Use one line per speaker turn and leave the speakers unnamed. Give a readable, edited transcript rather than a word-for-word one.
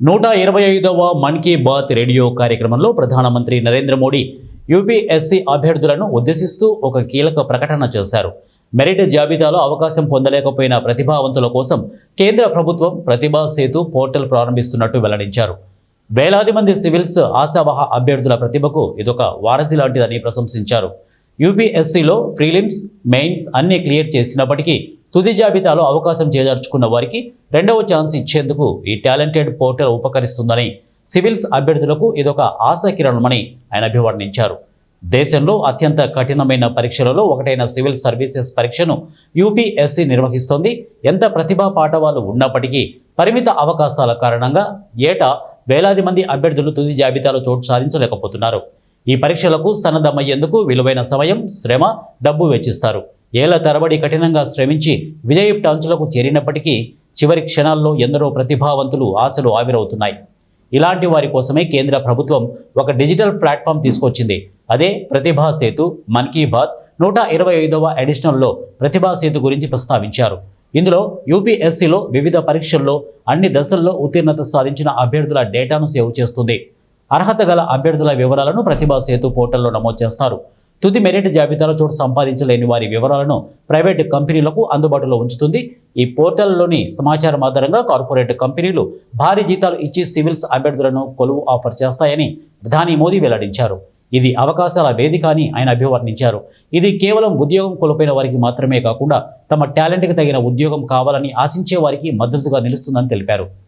125వ Mann Ki Baat radio కార్యక్రమంలో ప్రధానమంత్రి Narendra Modi UPSC అభ్యర్థులను ఉద్దేశిస్తూ ఒక కీలక ప్రకటన చేశారు. మెరిట్ జాబితాలో అవకాశం పొందలేకపోయిన ప్రతిభావంతుల కోసం కేంద్ర ప్రభుత్వం ప్రతిభా సేతు పోర్టల్ ప్రారంభిస్తున్నట్టు వెల్లడించారు. వేలాది మంది సివిల్స్ ఆశావహ అభ్యర్థుల ప్రతిభకు ఇదొక వారధి లాంటిదని ప్రశంసించారు. యూపీఎస్సీలో ప్రీలిమ్స్, మెయిన్స్ అన్ని క్లియర్ చేసినప్పటికీ తుది జాబితాలో అవకాశం చేజార్చుకున్న వారికి రెండవ ఛాన్స్ ఇచ్చేందుకు ఈ టాలెంటెడ్ పోర్టల్ ఉపకరిస్తుందని, సివిల్స్ అభ్యర్థులకు ఇదొక ఆశాకిరణమని ఆయన అభివర్ణించారు. దేశంలో అత్యంత కఠినమైన పరీక్షలలో ఒకటైన సివిల్ సర్వీసెస్ పరీక్షను యూపీఎస్సీ నిర్వహిస్తోంది. ఎంత ప్రతిభా పాఠవాలు ఉన్నప్పటికీ పరిమిత అవకాశాల కారణంగా ఏటా వేలాది మంది అభ్యర్థులు తుది జాబితాలో చోటు సాధించలేకపోతున్నారు. ఈ పరీక్షలకు సన్నద్ధమయ్యేందుకు విలువైన సమయం, శ్రమ, డబ్బు వెచ్చిస్తారు. ఏళ్ల తరబడి కఠినంగా శ్రమించి విజయయుక్త అంచులకు చేరినప్పటికీ చివరి క్షణాల్లో ఎందరో ప్రతిభావంతులు ఆశలు ఆవిరవుతున్నాయి. ఇలాంటి వారి కోసమే కేంద్ర ప్రభుత్వం ఒక డిజిటల్ ప్లాట్ఫామ్ తీసుకొచ్చింది. అదే ప్రతిభా సేతు. మన్ కీ బాత్ 125వ ఎడిషనల్లో ప్రతిభా సేతు గురించి ప్రస్తావించారు. ఇందులో యూపీఎస్సీలో వివిధ పరీక్షల్లో అన్ని దశల్లో ఉత్తీర్ణత సాధించిన అభ్యర్థుల డేటాను సేవ్ చేస్తుంది. అర్హత గల అభ్యర్థుల వివరాలను ప్రతిభా సేతు పోర్టల్లో నమోదు చేస్తారు. తుది మెరిట్ జాబితాలో చోటు సంపాదించలేని వారి వివరాలను ప్రైవేటు కంపెనీలకు అందుబాటులో ఉంచుతుంది. ఈ పోర్టల్లోని సమాచారం ఆధారంగా కార్పొరేట్ కంపెనీలు భారీ జీతాలు ఇచ్చి సివిల్స్ అభ్యర్థులను కొలువు ఆఫర్ చేస్తాయని ప్రధాని మోదీ వెల్లడించారు. ఇది అవకాశాల వేదిక అని ఆయన అభివర్ణించారు. ఇది కేవలం ఉద్యోగం కోల్పోయిన వారికి మాత్రమే కాకుండా తమ టాలెంట్కి తగిన ఉద్యోగం కావాలని ఆశించే వారికి మద్దతుగా నిలుస్తుందని తెలిపారు.